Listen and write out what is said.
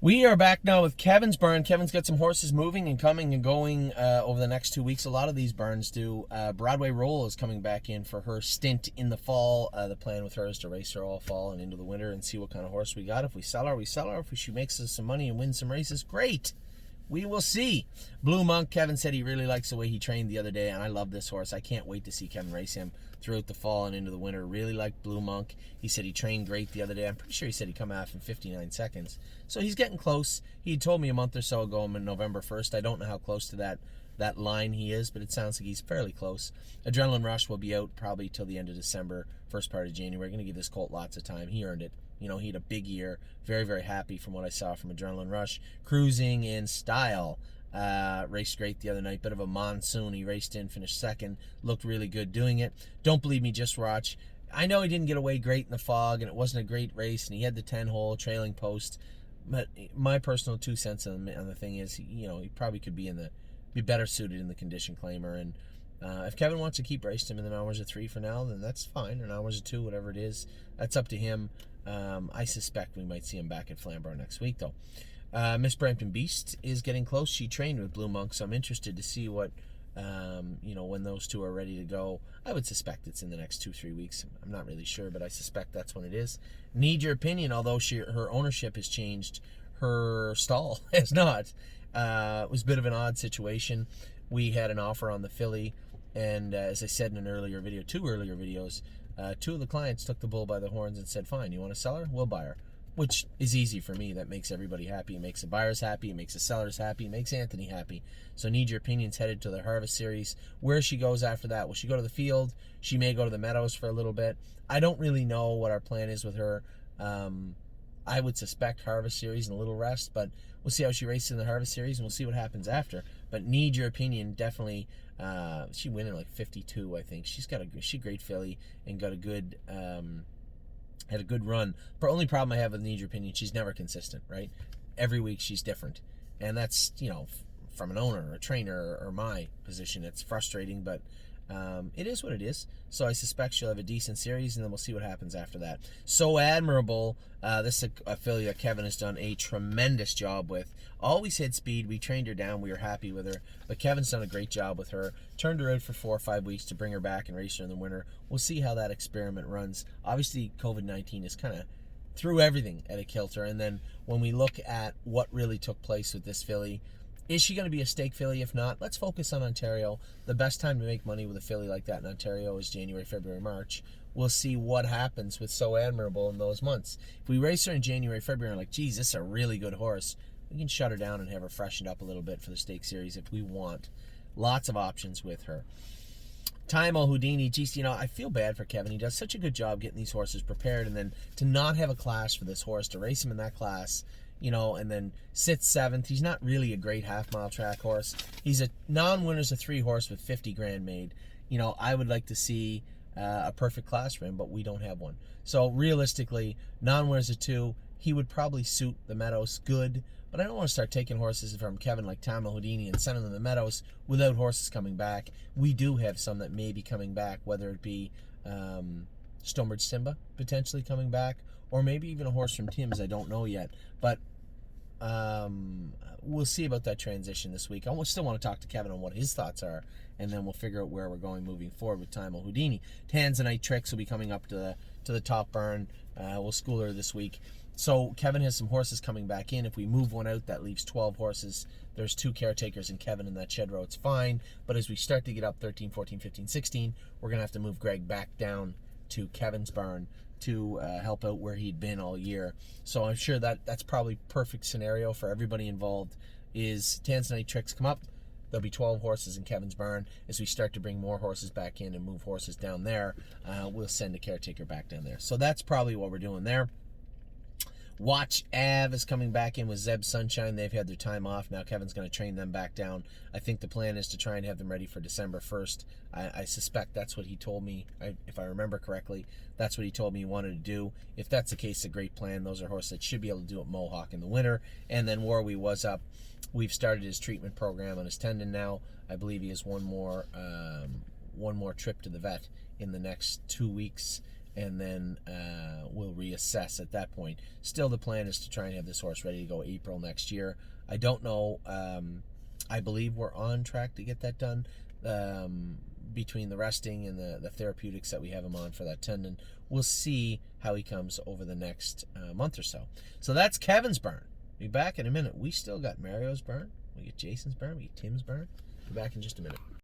We are back now with Kevin's barn. Kevin's got some horses moving and coming and going over the next 2 weeks. A lot of these barns do. Broadway Roll is coming back in for her stint in the fall. The plan with her is to race her all fall and into the winter and see what kind of horse we got. If we sell her, we sell her. If she makes us some money and wins some races, great. We will see. Blue Monk, Kevin said he really likes the way he trained the other day, and I love this horse. I can't wait to see Kevin race him throughout the fall and into the winter. Really liked Blue Monk. He said he trained great the other day. I'm pretty sure he said he come out in 59 seconds. So he's getting close. He told me a month or so ago on November 1st. I don't know how close to that line he is, but it sounds like he's fairly close. Adrenaline Rush will be out probably till the end of December, first part of January. Going to give this colt lots of time. He earned it. You know, he had a big year. Very, very happy from what I saw from Adrenaline Rush. Cruising in style. Raced great the other night. Bit of a monsoon. He raced in, finished second. Looked really good doing it. Don't believe me, just watch. I know he didn't get away great in the fog, and it wasn't a great race, and he had the 10-hole trailing post. But my personal 2 cents on the thing is, he probably could be better suited in the condition claimer. And if Kevin wants to keep racing him in the hours of 3 for now, then that's fine. Or hours of 2, whatever it is, that's up to him. I suspect we might see him back at Flamborough next week, though. Miss Brampton Beast is getting close. She trained with Blue Monk, so I'm interested to see what, when those two are ready to go. I would suspect it's in the next 2-3 weeks. I'm not really sure, but I suspect that's when it is. Need your opinion, although her ownership has changed. Her stall has not. It was a bit of an odd situation. We had an offer on the filly, and as I said in an earlier video, 2 earlier videos, 2 of the clients took the bull by the horns and said, fine, you want to sell her? We'll buy her. Which is easy for me. That makes everybody happy. It makes the buyers happy. It makes the sellers happy. It makes Anthony happy. So Need Your Opinion's headed to the Harvest Series. Where she goes after that, will she go to the field? She may go to the Meadows for a little bit. I don't really know what our plan is with her. I would suspect Harvest Series and a little rest, but we'll see how she races in the Harvest Series, and we'll see what happens after. But Need Your Opinion, definitely. She went in like 52, I think. She's great filly and got a good... had a good run. The only problem I have with Need Your Opinion, she's never consistent, right? Every week she's different. And that's, from an owner or a trainer or my position, it's frustrating, but it is what it is. So I suspect she'll have a decent series, and then we'll see what happens after that. So Admirable, this affiliate Kevin has done a tremendous job with. Always hit speed. We trained her down. We were happy with her. But Kevin's done a great job with her. Turned her out for 4 or 5 weeks to bring her back and race her in the winter. We'll see how that experiment runs. Obviously, COVID-19 is kind of threw everything at a kilter. And then when we look at what really took place with this filly, is she going to be a stake filly? If not, let's focus on Ontario. The best time to make money with a filly like that in Ontario is January, February, March. We'll see what happens with So Admirable in those months. If we race her in January, February, like, geez, this is a really good horse, we can shut her down and have her freshened up a little bit for the stake series if we want. Lots of options with her. Taimo Houdini, geez, I feel bad for Kevin. He does such a good job getting these horses prepared, and then to not have a class for this horse, to race him in that class, and then sits 7th. He's not really a great half-mile track horse. He's a non-winners of 3 horse with 50 grand made. I would like to see a perfect class for him, but we don't have one. So realistically, non-winners of 2, he would probably suit the Meadows good, but I don't want to start taking horses from Kevin like Taimo Houdini and sending them to the Meadows without horses coming back. We do have some that may be coming back, whether it be Stonebridge Simba potentially coming back, or maybe even a horse from Tim's. I don't know yet, but we'll see about that transition this week. I still want to talk to Kevin on what his thoughts are, and then we'll figure out where we're going moving forward with Taimo Houdini. Tanzanite Tricks will be coming up to the top barn. We'll school her this week. So Kevin has some horses coming back in. If we move one out, that leaves 12 horses. There's 2 caretakers and Kevin in that shed row. It's fine. But as we start to get up 13, 14, 15, 16, we're going to have to move Greg back down to Kevin's barn to help out where he'd been all year. So I'm sure that's probably perfect scenario for everybody involved. Is Tanzanite Tricks come up, there'll be 12 horses in Kevin's barn. As we start to bring more horses back in and move horses down there, we'll send a caretaker back down there. So that's probably what we're doing there. Watch Av is coming back in with Zeb Sunshine. They've had their time off. Now Kevin's going to train them back down. I think the plan is to try and have them ready for December 1st. I suspect that's what he told me. If I remember correctly, that's what he told me he wanted to do. If that's the case, a great plan. Those are horses that should be able to do at Mohawk in the winter. And then Warwi was up. We've started his treatment program on his tendon now. I believe he has one more trip to the vet in the next 2 weeks. and then we'll reassess at that point. Still, the plan is to try and have this horse ready to go April next year. I don't know. I believe we're on track to get that done. Between the resting and the therapeutics that we have him on for that tendon, we'll see how he comes over the next month or so. So that's Kevin's burn. Be back in a minute. We still got Mario's burn. We get Jason's burn. We get Tim's burn. Be back in just a minute.